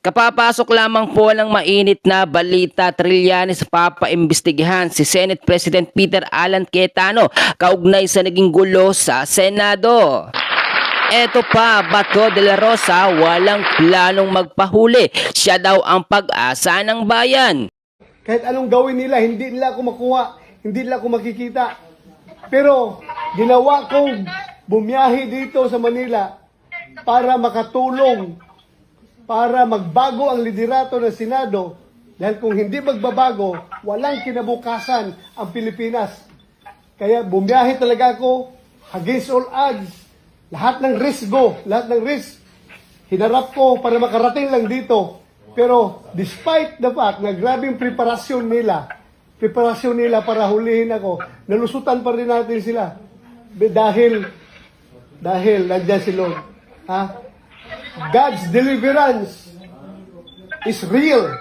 Kapapasok lamang po ng mainit na balita, Trillanes papaimbestigahan si Senate President Peter Alan Cayetano kaugnay sa naging gulo sa Senado. Eto pa, Bato de la Rosa walang planong magpahuli. Siya daw ang pag-asa ng bayan. Kahit anong gawin nila, hindi nila ako makuha, hindi nila ako makikita. Pero ginawa kong bumiyahe dito sa Manila para makatulong, para magbago ang liderato ng Senado. Dahil kung hindi magbabago, walang kinabukasan ang Pilipinas. Kaya bumiyahe talaga ako against all odds. Lahat ng risk hinarap ko para makarating lang dito. Pero despite the fact na grabing preparasyon nila para hulihin ako, nalusutan pa rin natin sila. Dahil nandiyan si Lord. God's deliverance is real.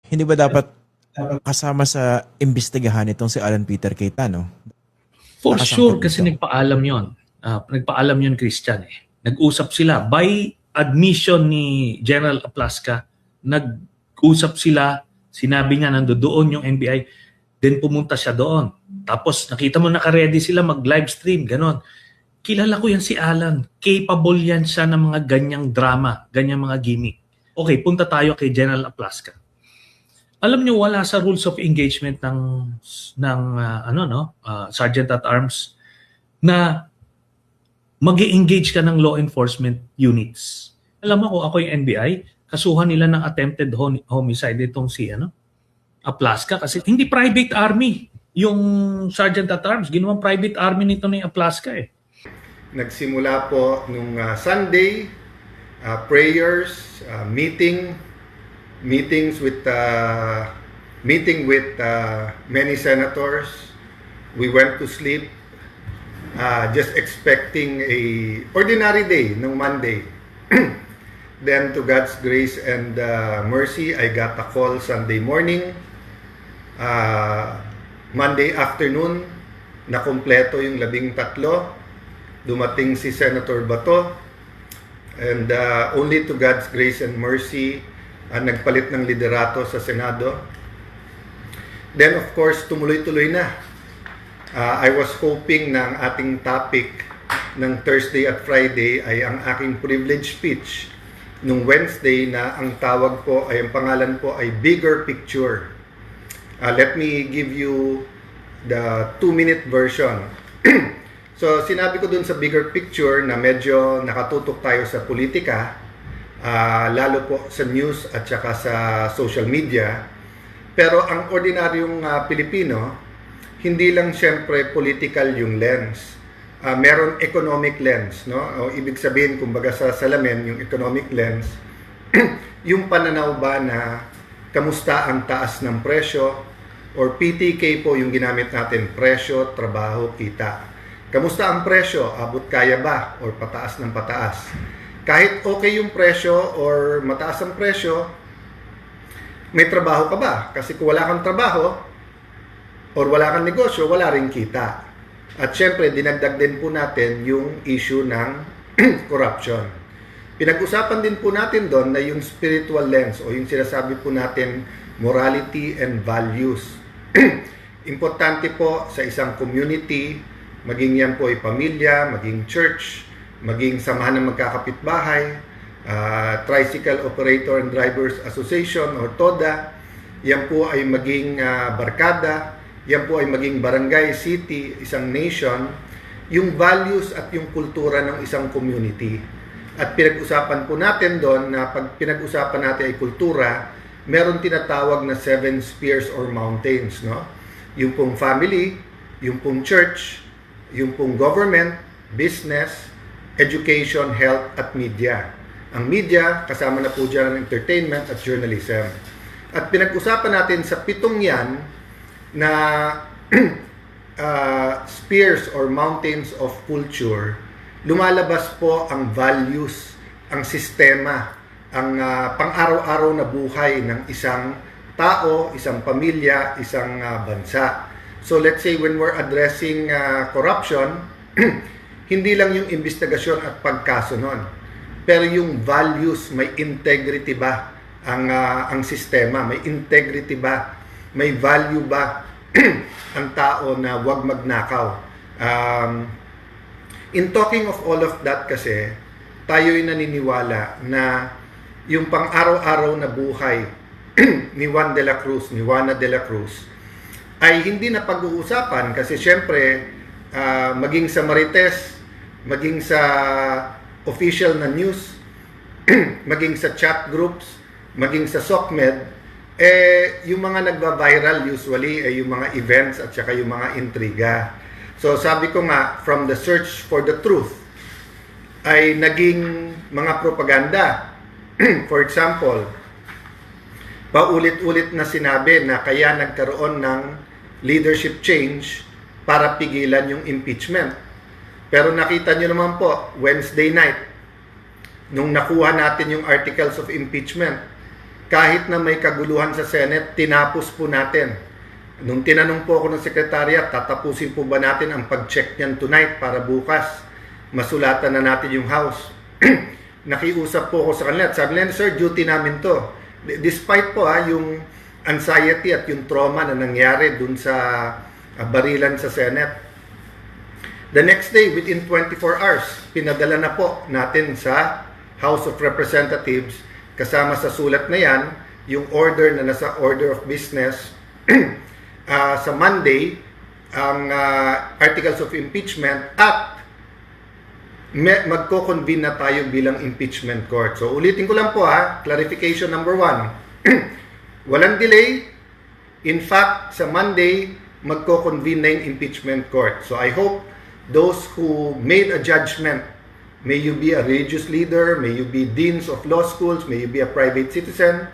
Hindi ba dapat kasama sa imbestigahan itong si Alan Peter Cayetano? For sure, kasi nagpaalam yon. Nagpaalam yon, Christian. Nag-usap sila. By admission ni General Aplaska, nag-usap sila, sinabi niya nandoon yung NBI, then pumunta siya doon. Tapos nakita mo naka-ready sila mag-live stream, ganon. Kilala ko yan si Alan. Capable yan siya ng mga ganyang drama, ganyang mga gimmick. Okay, punta tayo kay General Aplaska. Alam niyo, wala sa rules of engagement ng Sergeant at Arms na mag-engage ka ng law enforcement units. Alam mo kung ako yung NBI, kasuhan nila ng attempted homicide itong si Aplaska kasi hindi private army yung Sergeant at Arms. Ginawang private army nito ni Aplaska eh. Nagsimula po nung Sunday, prayers, meetings with many senators. We went to sleep just expecting a ordinary day nung Monday. Then to God's grace and mercy, I got a call Sunday morning. Monday afternoon, nakumpleto yung 13. Dumating si Senator Bato. And only to God's grace and mercy, nagpalit ng liderato sa Senado. Then of course, tumuloy-tuloy na. I was hoping na ang ating topic ng Thursday at Friday ay ang aking privilege speech. Nung Wednesday na ang tawag po ay, ang pangalan po ay Bigger Picture. Let me give you the 2-minute version. So sinabi ko dun sa Bigger Picture na medyo nakatutok tayo sa politika, lalo po sa news at saka sa social media. Pero ang ordinaryong Pilipino, hindi lang siyempre political yung lens. Meron economic lens, no? O ibig sabihin, kumbaga sa salamin, yung economic lens, yung pananaw ba na kamusta ang taas ng presyo, or PTK po yung ginamit natin, presyo, trabaho, kita. Kamusta ang presyo? Abot kaya ba? Or pataas ng pataas? Kahit okay yung presyo or mataas ang presyo, may trabaho ka ba? Kasi kung wala kang trabaho or wala kang negosyo, wala rin kita. At syempre, dinagdag din po natin yung issue ng corruption. Pinag-usapan din po natin doon na yung spiritual lens o yung sinasabi po natin morality and values. Importante po sa isang community, maging yan po ay pamilya, maging church, maging samahan ng magkakapitbahay, Tricycle Operator and Drivers Association or TODA, yan po ay maging barkada, yan po ay maging barangay, city, isang nation, yung values at yung kultura ng isang community. At pinag-usapan po natin doon na pag pinag-usapan natin ay kultura, meron tinatawag na 7 spheres or mountains, no? Yung pong family, yung pong church, yung pong government, business, education, health, at media. Ang media, kasama na po dyan ang entertainment at journalism. At pinag-usapan natin sa 7 yan na spheres or mountains of culture, lumalabas po ang values, ang sistema, ang pang-araw-araw na buhay ng isang tao, isang pamilya, isang bansa. So let's say when we're addressing corruption, hindi lang yung investigasyon at pagkaso nun. pero yung values, may integrity ba ang sistema? May integrity ba? May value ba ang tao na wag magnakaw? In talking of all of that kasi, tayo'y naniniwala na yung pang-araw-araw na buhay ni Juan de la Cruz, ni Juana de la Cruz, ay hindi na pag-uusapan kasi syempre, maging sa Marites, maging sa official na news, maging sa chat groups, maging sa SOCMED, yung mga nagba-viral usually ay yung mga events at saka yung mga intriga. So sabi ko nga, from the search for the truth, ay naging mga propaganda. For example, paulit-ulit na sinabi na kaya nagkaroon ng leadership change para pigilan yung impeachment. Pero nakita nyo naman po, Wednesday night, nung nakuha natin yung articles of impeachment, kahit na may kaguluhan sa Senate, tinapos po natin. Nung tinanong po ako ng Secretariat, tatapusin po ba natin ang pag-check niyan tonight para bukas masulatan na natin yung House? Nakiusap po ako sa kanila at sabi nila, sir, duty namin to. Despite po yung anxiety at yung trauma na nangyari dun sa barilan sa Senate. The next day, within 24 hours, pinadala na po natin sa House of Representatives kasama sa sulat na yan, yung order na nasa order of business sa Monday, ang articles of impeachment at magko-convene na tayo bilang impeachment court. So ulitin ko lang po clarification number 1. Walang delay. In fact, sa Monday, magko-convene na yung impeachment court. So I hope those who made a judgment, may you be a religious leader, may you be deans of law schools, may you be a private citizen.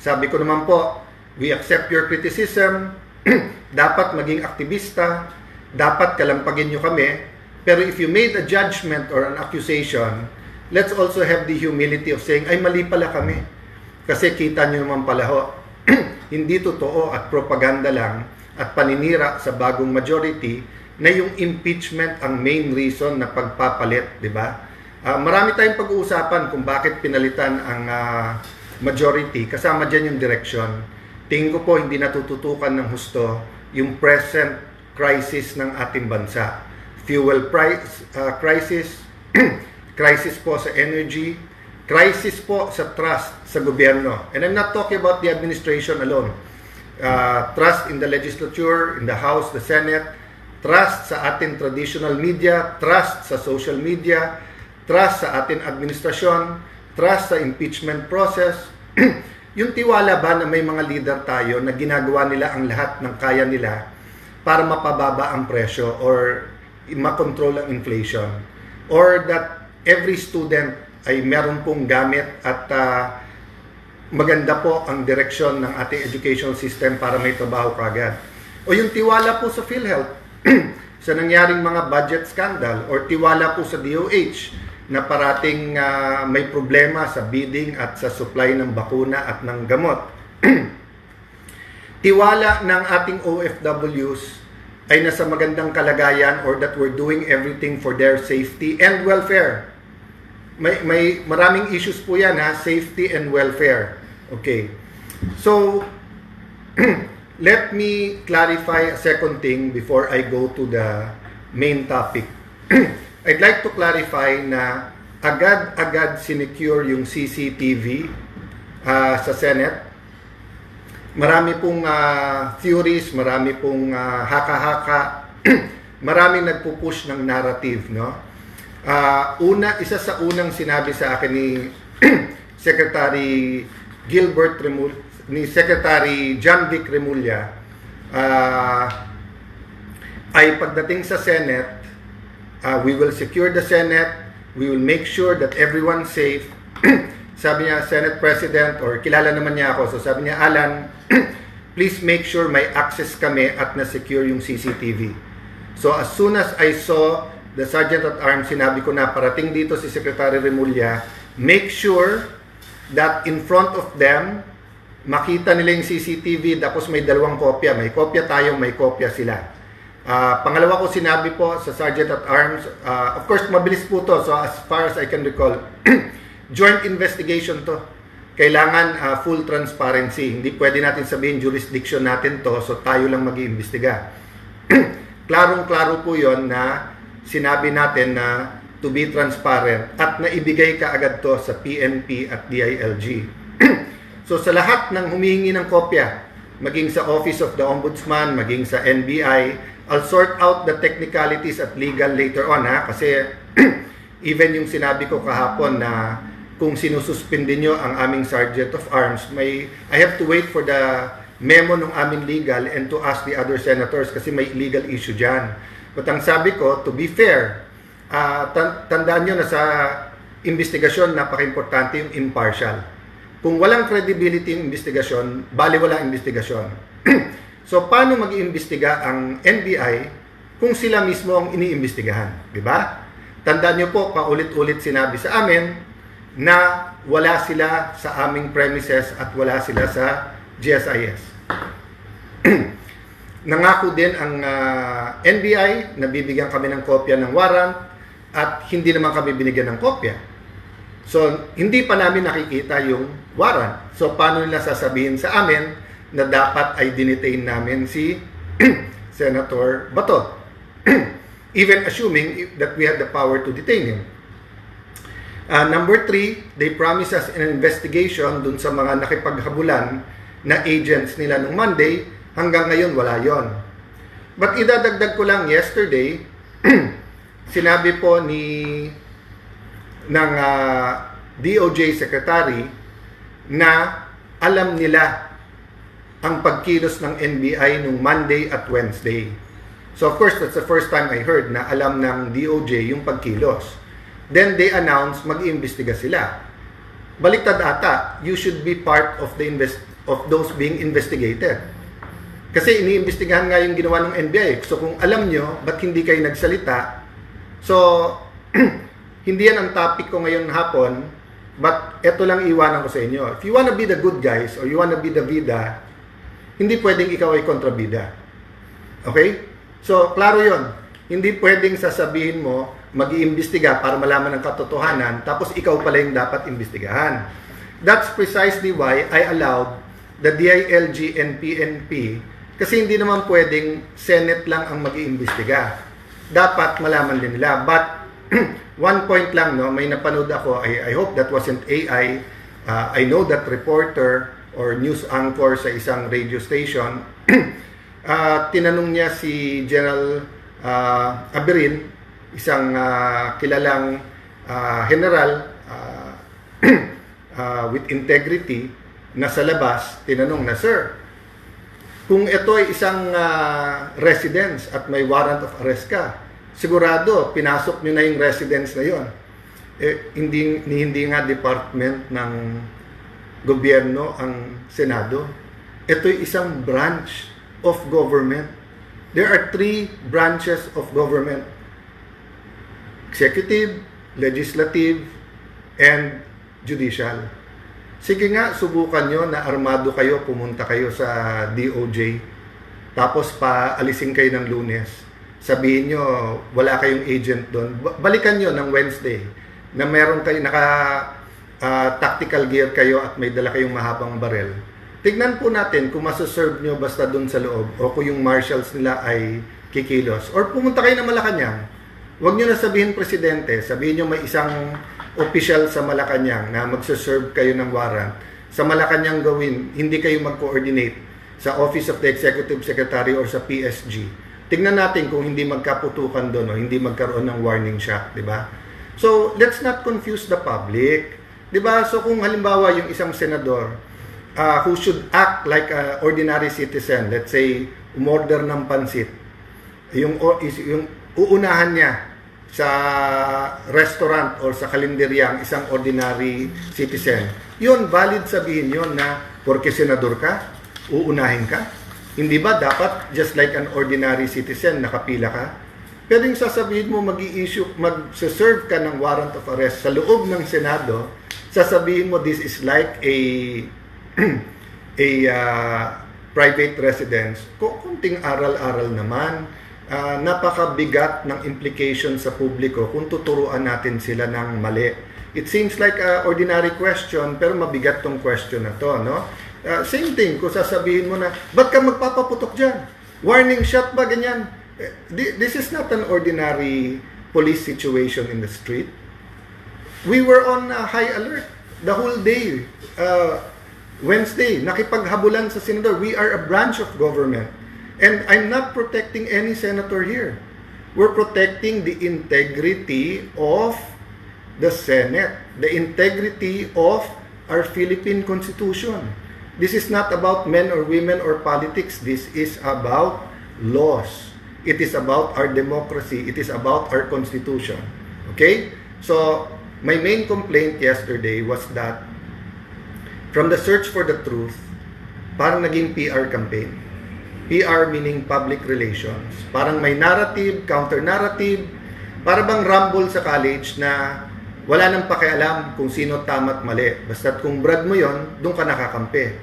Sabi ko naman po, we accept your criticism. Dapat maging aktivista, dapat kalampagin nyo kami. Pero if you made a judgment or an accusation, let's also have the humility of saying, ay mali pala kami. Kasi kita nyo naman pala ho, hindi totoo at propaganda lang at paninira sa bagong majority na yung impeachment ang main reason na pagpapalit, di ba? Marami tayong pag-uusapan kung bakit pinalitan ang majority. Kasama dyan yung direction. Tingin ko po hindi natututukan ng husto yung present crisis ng ating bansa. Fuel price crisis, crisis po sa energy, crisis po sa trust sa gobyerno. And I'm not talking about the administration alone. Trust in the legislature, in the House, the Senate, trust sa ating traditional media, trust sa social media, trust sa ating administrasyon, trust sa impeachment process. Yung tiwala ba na may mga leader tayo na ginagawa nila ang lahat ng kaya nila para mapababa ang presyo or makontrol ang inflation? Or that every student ay meron pong gamit at maganda po ang direksyon ng ating educational system para may trabaho kagad? O yung tiwala po sa PhilHealth sa nangyaring mga budget scandal or tiwala po sa DOH na parating may problema sa bidding at sa supply ng bakuna at ng gamot. Tiwala ng ating OFWs ay nasa magandang kalagayan or that we're doing everything for their safety and welfare. May maraming issues po yan safety and welfare. Okay. So, let me clarify a second thing before I go to the main topic. I'd like to clarify na agad-agad sinecure yung CCTV sa Senate. Marami pong theories, marami pong haka-haka, maraming nagpupush ng narrative, no? Isa sa unang sinabi sa akin ni Secretary Gilbert Remulla, ni Secretary John Vic Remulla, ay pagdating sa Senate, we will secure the Senate, we will make sure that everyone's safe. Sabi niya, Senate President, or kilala naman niya ako, so sabi niya, Alan, please make sure may access kami at na-secure yung CCTV. So as soon as I saw the Sergeant at Arms, sinabi ko na parating dito si Secretary Remulla, make sure that in front of them, makita nila yung CCTV, tapos may dalawang kopya. May kopya tayo, may kopya sila. Pangalawa ko sinabi po sa Sergeant at Arms, of course mabilis po to, so as far as I can recall, joint investigation to. Kailangan full transparency. Hindi pwede natin sabihin jurisdiction natin to, so tayo lang mag-iimbestiga. Klarong-klaro po yon na sinabi natin na to be transparent at naibigay kaagad to sa PNP at DILG. So sa lahat ng humihingi ng kopya, maging sa Office of the Ombudsman, maging sa NBI, I'll sort out the technicalities at legal later on, ha? Kasi even yung sinabi ko kahapon na kung sinususpindi nyo ang aming Sergeant of Arms, I have to wait for the memo ng aming legal and to ask the other senators kasi may legal issue dyan. But ang sabi ko, to be fair, tandaan nyo na sa investigasyon, napaka-importante yung impartial. Kung walang credibility yung investigasyon, bali walang investigasyon. So, paano mag-iimbestiga ang NBI kung sila mismo ang iniimbestigahan? Diba? Tandaan nyo po, paulit-ulit sinabi sa amin, na wala sila sa aming premises at wala sila sa GSIS. Nangako din ang NBI na bibigyan kami ng kopya ng warrant at hindi naman kami binigyan ng kopya. So, hindi pa namin nakikita yung warrant. So, paano nila sasabihin sa amin na dapat ay dinetain namin si Senator Bato? Even assuming that we had the power to detain him. Number 3, they promised us an investigation dun sa mga nakipaghabulan na agents nila nung Monday. Hanggang ngayon, wala yon. But idadagdag ko lang, yesterday, sinabi po ng DOJ Secretary na alam nila ang pagkilos ng NBI nung Monday at Wednesday. So of course, that's the first time I heard na alam ng DOJ yung pagkilos. Then they announced mag-iimbestiga sila. Baliktad ata, you should be part of those being investigated. Kasi iniimbestigahan nga yung ginawa ng NBI. So kung alam nyo, ba't hindi kayo nagsalita? So, hindi yan ang topic ko ngayon hapon, but eto lang iwanan ko sa inyo. If you wanna be the good guys or you wanna be the bida, hindi pwedeng ikaw ay kontrabida. Okay? So, klaro yon. Hindi pwedeng sasabihin mo, mag-iimbestiga para malaman ang katotohanan, tapos ikaw pala yung dapat imbestigahan. That's precisely why I allowed the DILG and PNP, kasi hindi naman pwedeng Senate lang ang mag-iimbestiga. Dapat malaman din nila. But, one point lang, no, may napanood ako, I hope that wasn't AI. I know that reporter or news anchor sa isang radio station, tinanong niya si General Aberin, isang kilalang general with integrity na sa labas, tinanong na, Sir, kung ito ay isang residence at may warrant of arrest ka, sigurado pinasok nyo na yung residence na yon. Hindi nga department ng gobyerno ang Senado. Ito ay isang branch of government. There are 3 branches of government: executive, legislative, and judicial. Sige nga, subukan nyo na armado kayo, pumunta kayo sa DOJ, tapos paalisin kayo ng Lunes. Sabihin nyo, wala kayong agent doon. Balikan nyo ng Wednesday na meron kayo, tactical gear kayo at may dala kayong mahabang barel. Tignan po natin kung masaserve nyo basta doon sa loob o kung yung marshals nila ay kikilos. Or pumunta kayo na Malacanang. Huwag nyo na sabihin presidente, sabihin nyo may isang official sa Malacanang na magsaserve kayo ng warrant. Sa Malacanang gawin, hindi kayo mag-coordinate sa Office of the Executive Secretary or sa PSG. Tignan natin kung hindi magkaputukan doon o hindi magkaroon ng warning shot, di ba? So, let's not confuse the public. Di ba? So, kung halimbawa yung isang senador who should act like an ordinary citizen, let's say, umorder ng pansit, yung uunahan niya sa restaurant or sa kalenderya ang isang ordinary citizen, yun, valid sabihin yun na porque senador ka, uunahin ka. Hindi ba dapat just like an ordinary citizen, nakapila ka? Pwedeng sasabihin mo mag-serve ka ng warrant of arrest sa loob ng Senado, sasabihin mo this is like a private residence. Kunting aral-aral naman. Napakabigat ng implication sa publiko kung tuturuan natin sila ng mali. It seems like a ordinary question, pero mabigat tong question na to, no? Same thing, kung sasabihin mo na, ba't ka magpapaputok dyan? Warning shot ba, ganyan? This is not an ordinary police situation in the street. We were on high alert the whole day. Wednesday, nakipaghabulan sa senador. We are a branch of government. And I'm not protecting any senator here. We're protecting the integrity of the Senate, the integrity of our Philippine Constitution. This is not about men or women or politics. This is about laws. It is about our democracy. It is about our Constitution. Okay? So, my main complaint yesterday was that from the search for the truth, parang naging PR campaign. PR meaning public relations. Parang may narrative, counter-narrative, para bang rumble sa college na wala nang pakialam kung sino tama at mali. Basta't kung brag mo yon, doon ka nakakampi.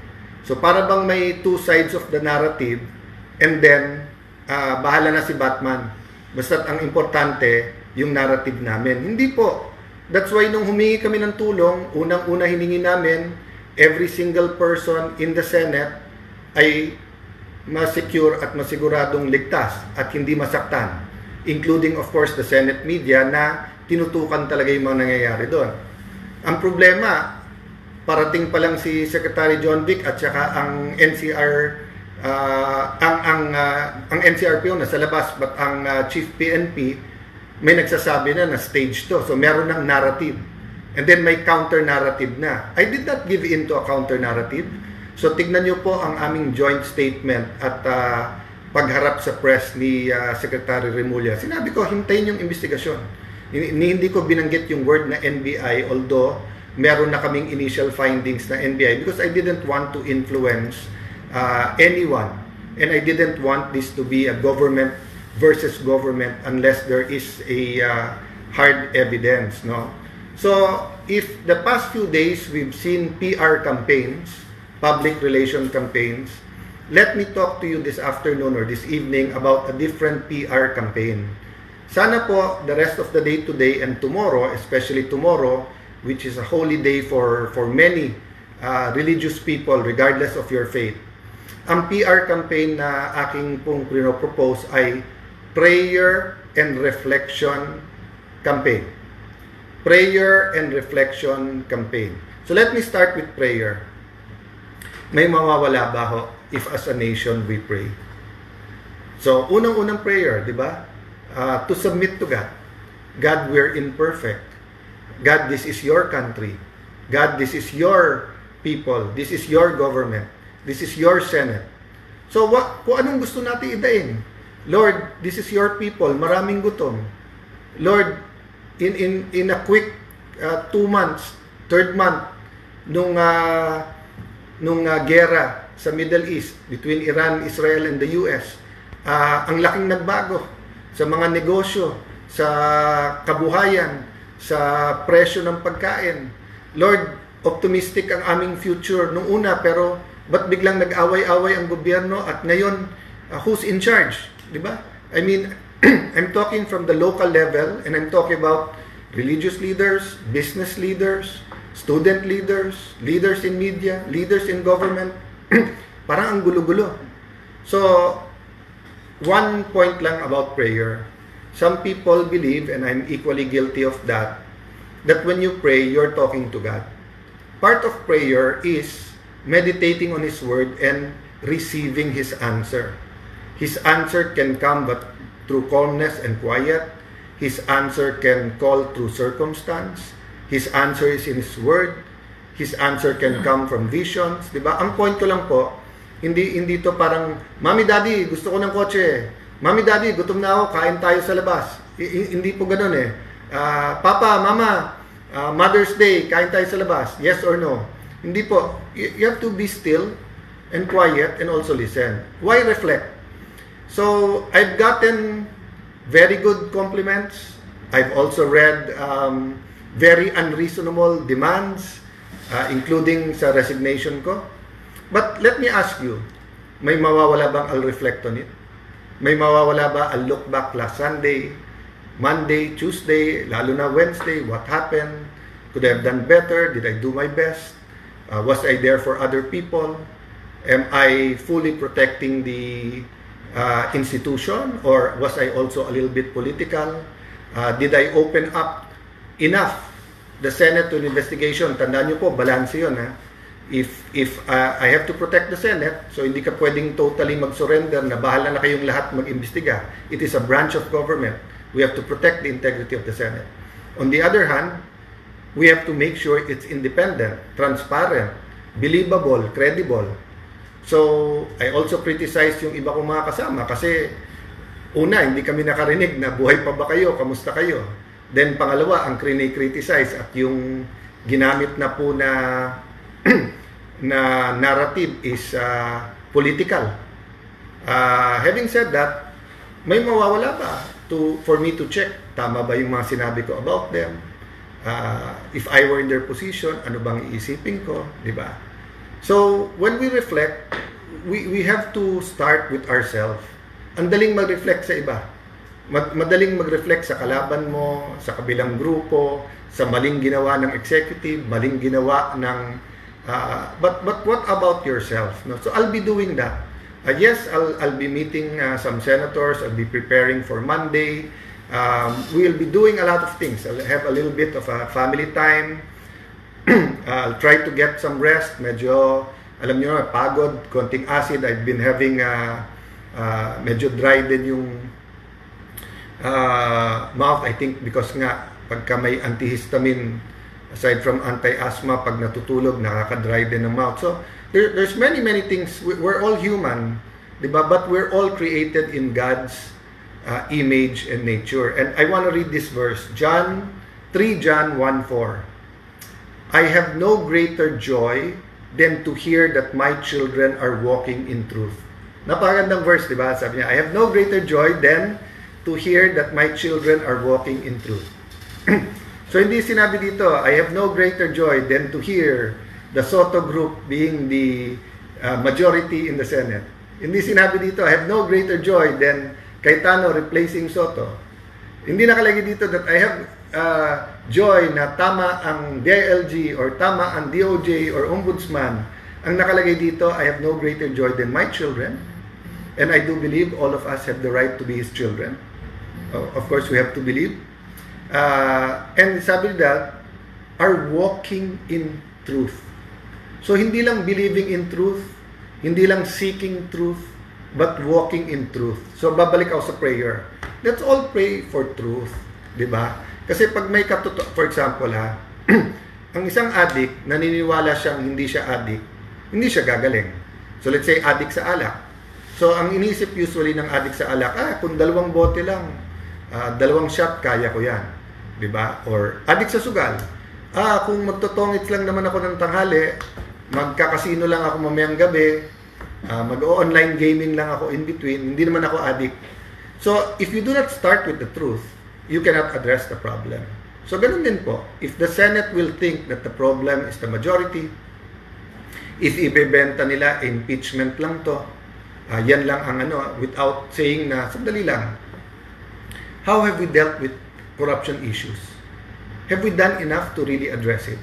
So para bang may two sides of the narrative and then bahala na si Batman. Basta't ang importante, yung narrative namin. Hindi po. That's why nung humingi kami ng tulong, unang-una hiningi namin, every single person in the Senate ay ma-secure at masiguradong ligtas at hindi masaktan. Including of course the Senate media na tinutukan talaga yung mga nangyayari doon. Ang problema, parating pa lang si Secretary John Vic at saka ang NCR ang NCRPO na sa labas, but ang Chief PNP may nagsasabi na stage to. So meron ng narrative. And then may counter-narrative na. I did not give in to a counter-narrative. So tignan nyo po ang aming joint statement at pagharap sa press ni Secretary Remulla. Sinabi ko, hintayin yung investigasyon. Hindi ko binanggit yung word na NBI, although meron na kaming initial findings na NBI because I didn't want to influence anyone. And I didn't want this to be a government versus government unless there is a hard evidence, no? So, if the past few days we've seen PR campaigns, public relation campaigns, let me talk to you this afternoon or this evening about a different PR campaign. Sana po, the rest of the day today and tomorrow, especially tomorrow, which is a holy day for many religious people, regardless of your faith, ang PR campaign na aking pong propose ay Prayer and Reflection Campaign. Prayer and Reflection Campaign. So let me start with prayer. May mawawala ba ho if as a nation we pray? So, unang-unang prayer, di ba? To submit to God. God, we're imperfect. God, this is your country. God, this is your people. This is your government. This is your Senate. So, kung anong gusto natin idain? Lord, this is your people. Maraming gutom. Lord, in a quick 2 months, third month, nung gera sa Middle East between Iran, Israel, and the US, ang laking nagbago sa mga negosyo, sa kabuhayan, sa presyo ng pagkain. Lord, optimistic ang aming future nung una, pero ba't biglang nag-away-away ang gobyerno at ngayon, who's in charge? Diba? I mean, I'm talking from the local level and I'm talking about religious leaders, business leaders, student leaders, leaders in media, leaders in government. Parang ang gulo-gulo. So, one point lang about prayer. Some people believe, and I'm equally guilty of that when you pray, you're talking to God. Part of prayer is meditating on His Word and receiving His answer. His answer can come but through calmness and quiet. His answer can call through circumstance. His answer is in His Word. His answer can come from visions. Diba? Ang point ko lang po, hindi to parang, Mami, Daddy, gusto ko ng kotse. Mami, Daddy, gutom na ako, kain tayo sa labas. Hindi po ganun eh. Papa, Mama, Mother's Day, kain tayo sa labas. Yes or no? Hindi po. You have to be still and quiet and also listen. Why reflect? So, I've gotten very good compliments. I've also read very unreasonable demands, including sa resignation ko. But let me ask you, may mawawala bang I'll reflect on it? May mawawala ba I'll look back last Sunday, Monday, Tuesday, lalo na Wednesday, what happened? Could I have done better? Did I do my best? Was I there for other people? Am I fully protecting the institution, or was I also a little bit political? Did I open up enough the Senate to an investigation? Tandaan nyo po, balance yun. Ha? If I have to protect the Senate, so hindi ka pwedeng totally mag-surrender na bahala na kayong lahat mag-imbestiga. It is a branch of government. We have to protect the integrity of the Senate. On the other hand, we have to make sure it's independent, transparent, believable, credible. So, I also criticize yung iba kong mga kasama kasi una, hindi kami nakarinig na buhay pa ba kayo, kamusta kayo. Then pangalawa, ang criticize at yung ginamit na po na na narrative is political. Having said that, may mawawala ba for me to check tama ba yung mga sinabi ko about them? If I were in their position, ano bang iisipin ko, di ba? So, when we reflect, we have to start with ourselves. Ang daling mag-reflect sa iba. Madaling mag-reflect sa kalaban mo, sa kabilang grupo, sa maling ginawa ng executive, maling ginawa ng... but what about yourself? No? So, I'll be doing that. Yes, I'll be meeting some senators. I'll be preparing for Monday. We'll be doing a lot of things. I'll have a little bit of a family time. I'll try to get some rest. Medyo, alam nyo, pagod, konting acid. I've been having medyo dry din yung mouth. I think because nga, pagka may antihistamine, aside from anti-asthma, pag natutulog, nakaka-dry din ng mouth. So, there's many things. We're all human, di ba? But we're all created in God's image and nature. And I want to read this verse, John 1:4. I have no greater joy than to hear that my children are walking in truth. Napakagandang verse, di ba? Sabi niya, I have no greater joy than to hear that my children are walking in truth. So, hindi sinabi dito, I have no greater joy than to hear the Soto group being the majority in the Senate. Hindi sinabi dito, I have no greater joy than Cayetano replacing Soto. Hindi nakalagay dito that I have joy na tama ang DILG or tama ang DOJ or Ombudsman. Ang nakalagay dito, I have no greater joy than my children. And I do believe all of us have the right to be His children. Of course, we have to believe. And sabi that, are walking in truth. So, hindi lang believing in truth, hindi lang seeking truth, but walking in truth. So, babalik ako sa prayer. Let's all pray for truth. Diba? Kasi pag may for example ang isang addict, naniniwala siyang hindi siya addict, hindi siya gagaling. So, let's say addict sa alak. So, ang inisip usually ng addict sa alak, kung 2 bote lang, 2 shot, kaya ko yan. Diba? Or addict sa sugal. Kung magtotongits lang naman ako ng tanghali, magkakasino lang ako mamayang gabi, mag-online gaming lang ako in between, hindi naman ako addict. So, if you do not start with the truth, you cannot address the problem. So, ganun din po. If the Senate will think that the problem is the majority, if ibebenta nila, impeachment lang to, yan lang ang without saying na, sandali lang, how have we dealt with corruption issues? Have we done enough to really address it?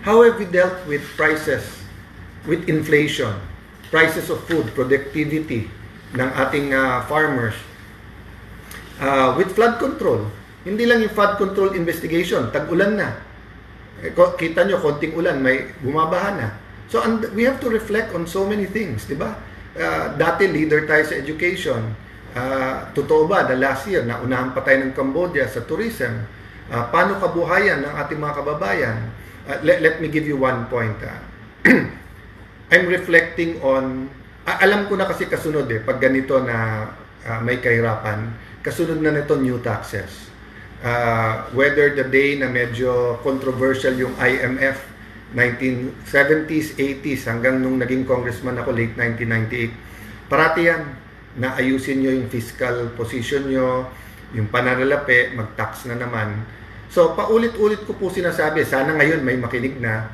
How have we dealt with prices, with inflation, prices of food, productivity ng ating farmers, with flood control? Hindi lang yung flood control investigation, tag-ulan na. Kita nyo, konting ulan, may bumabaha na. So, we have to reflect on so many things, di ba? Dati, leader tayo sa education. Totoo ba, the last year, naunahan pa tayo ng Cambodia sa tourism. Paano kabuhayan ng ating mga kababayan? Let me give you one point. I'm reflecting on, alam ko na kasi kasunod pag ganito na may kahirapan, kasunod na nito new taxes. Whether the day na medyo controversial yung IMF, 1970s, 80s, hanggang nung naging congressman ako, late 1998, parati yan, na ayusin nyo yung fiscal position nyo, yung pananalapi, mag-tax na naman. So, paulit-ulit ko po sinasabi, sana ngayon may makinig na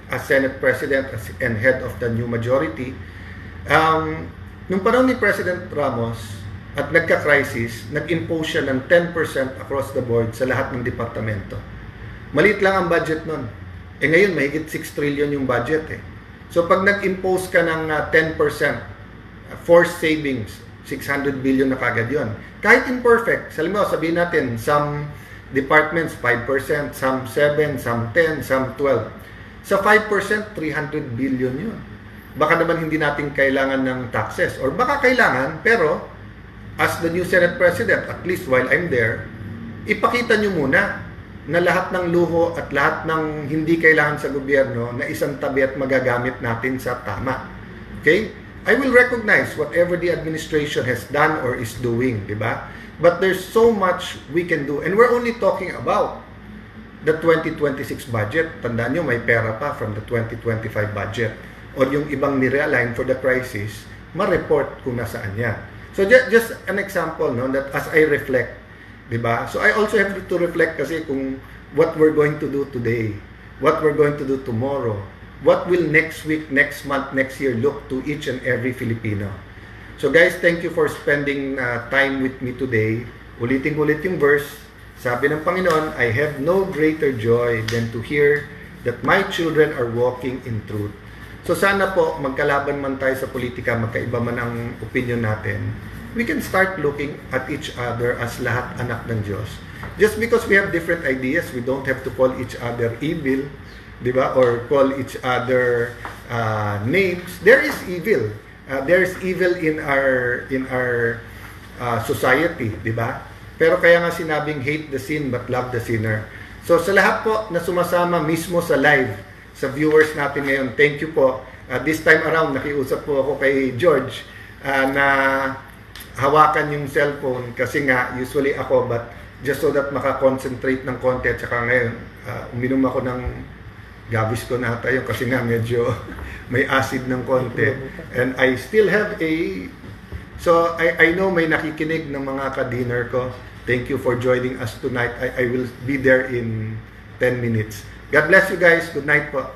as Senate President and head of the new majority. Nung panahon ni President Ramos at nagka-crisis, nag-impose siya ng 10% across the board sa lahat ng departamento. Maliit lang ang budget nun. Ngayon, mahigit 6 trillion yung budget eh. So pag nag-impose ka ng 10%, forced savings, 600 billion na kagad yun. Kahit imperfect, sabihin natin, some departments 5%, some 7, some 10, some 12. Sa 5%, 300 billion yun. Baka naman hindi natin kailangan ng taxes. Or baka kailangan, pero as the new Senate President, at least while I'm there, ipakita nyo muna na lahat ng luho at lahat ng hindi kailangan sa gobyerno na isang tabi at magagamit natin sa tama. Okay? I will recognize whatever the administration has done or is doing, di ba? But there's so much we can do. And we're only talking about the 2026 budget. Tandaan nyo, may pera pa from the 2025 budget. O yung ibang nirealign for the crisis, ma-report kung nasaan yan. So just an example, no, that as I reflect, di ba? So I also have to reflect kasi kung what we're going to do today, what we're going to do tomorrow, what will next week, next month, next year look to each and every Filipino. So guys, thank you for spending time with me today. Ulitin-ulit yung verse. Sabi ng Panginoon, I have no greater joy than to hear that my children are walking in truth. So sana po, magkalaban man tayo sa politika, magkaiba man ang opinion natin, we can start looking at each other as lahat anak ng Diyos. Just because we have different ideas, we don't have to call each other evil, di ba? Or call each other names. There is evil. There is evil in our society, di ba? Pero kaya nga sinabing hate the sin but love the sinner. So sa lahat po na sumasama mismo sa live, sa viewers natin ngayon, thank you po. This time around, nakiusap po ako kay George na hawakan yung cellphone kasi nga usually ako, but just so that makakonsentrate ng konti. At saka ngayon, uminom ako ng gavis ko na tayo kasi nga medyo may acid ng konti. And I still have so I know may nakikinig ng mga ka-dinner ko. Thank you for joining us tonight. I will be there in 10 minutes. God bless you guys. Good night po.